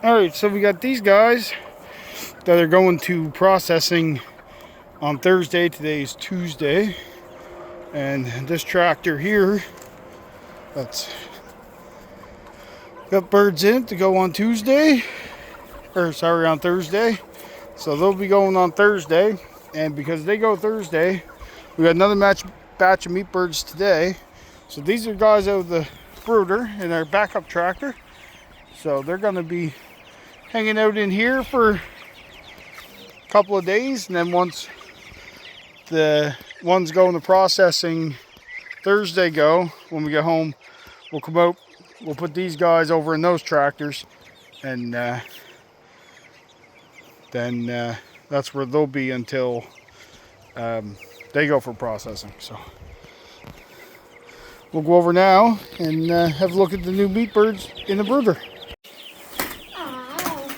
Alright, so we got these guys that are going to processing on Thursday. Today is Tuesday. And this tractor here that's got birds in it to go on Tuesday. On Thursday. So they'll be going on Thursday. And because they go Thursday, we got another batch of meat birds today. So these are guys out of the brooder in our backup tractor. So they're going to be hanging out in here for a couple of days, and then once the ones going to processing Thursday when we get home, we'll come out, we'll put these guys over in those tractors, and then that's where they'll be until they go for processing. So we'll go over now and have a look at the new meat birds in the brooder.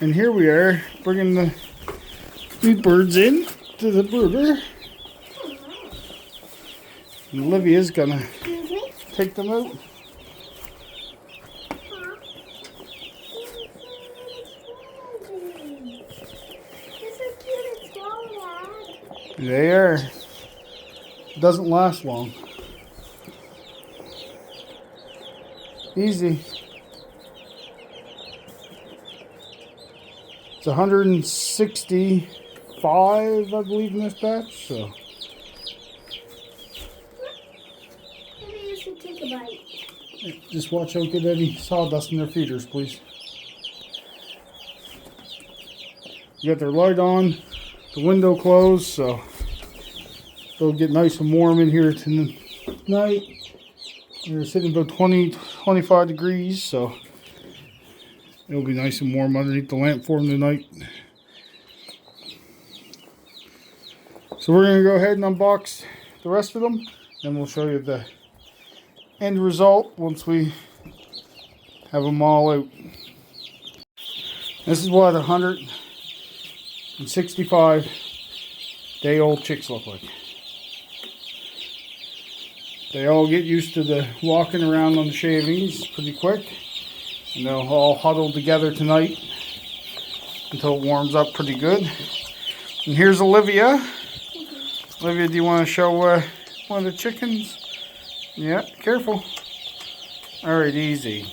And here we are, bringing the meat birds in to the brooder. And Olivia's gonna take them out. They are. It doesn't last long. Easy. It's 165, I believe, in this batch. So. Maybe you should take a bite. Just watch out, get any sawdust in their feeders, please. You got their light on, the window closed, so they'll get nice and warm in here tonight. They're sitting about 25 degrees, so it'll be nice and warm underneath the lamp for them tonight. So we're going to go ahead and unbox the rest of them, and we'll show you the end result once we have them all out. This is what 165 day old chicks look like. They all get used to the walking around on the shavings pretty quick. And they'll all huddle together tonight until it warms up pretty good. And here's Olivia. Olivia, do you want to show one of the chickens? Yeah, careful. Alright, easy.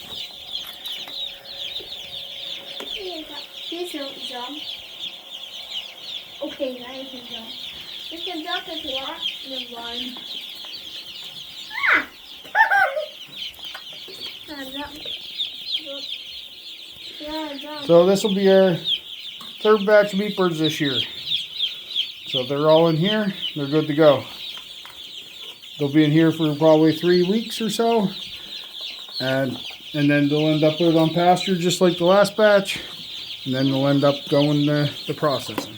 Please don't jump. Okay, now you can jump. You can jump if you want, and then run. So this will be our third batch of meat birds this year. So they're all in here. They're good to go. They'll be in here for probably 3 weeks or so. And then they'll end up out on pasture just like the last batch. And then they'll end up going to the processing.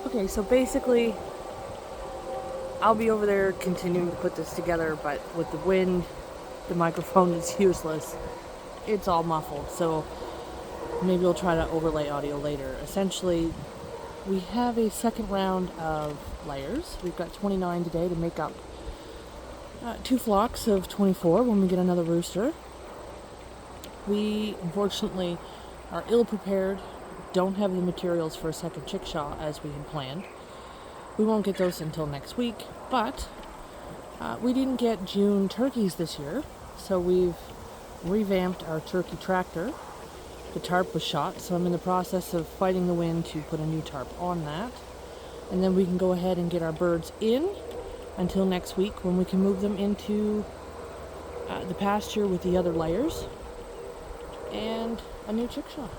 Okay, so basically, I'll be over there continuing to put this together, but with the wind, the microphone is useless. It's all muffled, so maybe we'll try to overlay audio later. Essentially, we have a second round of layers. We've got 29 today to make up 2 flocks of 24 when we get another rooster. We, unfortunately, are ill-prepared, don't have the materials for a second chickshaw as we had planned. We won't get those until next week, but we didn't get June turkeys this year, so we've revamped our turkey tractor. The tarp was shot, so I'm in the process of fighting the wind to put a new tarp on that. And then we can go ahead and get our birds in until next week when we can move them into the pasture with the other layers and a new chickshaw.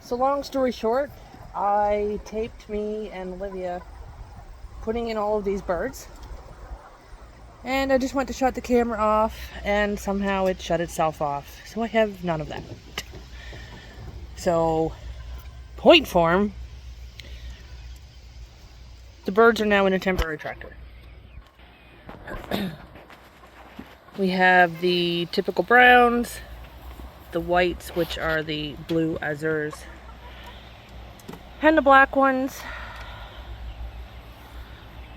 So long story short, I taped me and Olivia putting in all of these birds. And I just went to shut the camera off, and somehow it shut itself off. So I have none of that. So, point form, the birds are now in a temporary tractor. We have the typical browns, the whites, which are the blue azures, and the black ones.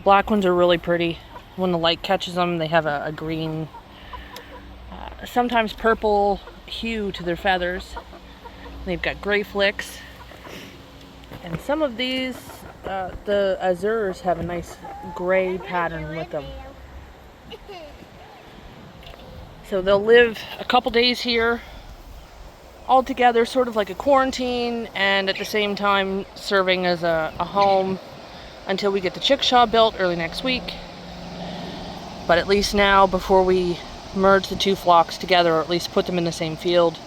Black ones are really pretty. When the light catches them, they have a green, sometimes purple hue to their feathers. They've got gray flicks. And some of these, the azures have a nice gray pattern with them. So they'll live a couple days here all together, sort of like a quarantine, and at the same time serving as a home until we get the chickshaw built early next week. But at least now, before we merge the two flocks together, or at least put them in the same field,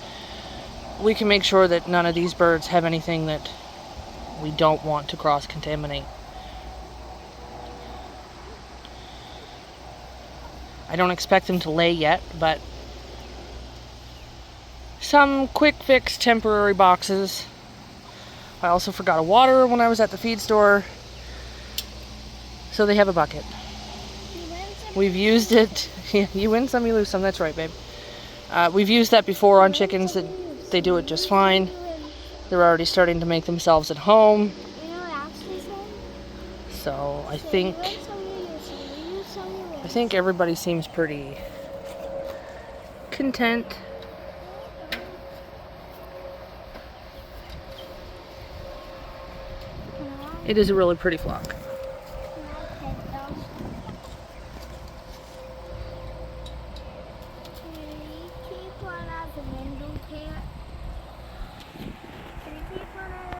we can make sure that none of these birds have anything that we don't want to cross-contaminate. I don't expect them to lay yet, but some quick fix temporary boxes. I also forgot a water when I was at the feed store, so they have a bucket. We've used it. You win some, you lose some. That's right, babe. We've used that before on chickens. That they do it just fine. They're already starting to make themselves at home. So I think everybody seems pretty content. It is a really pretty flock.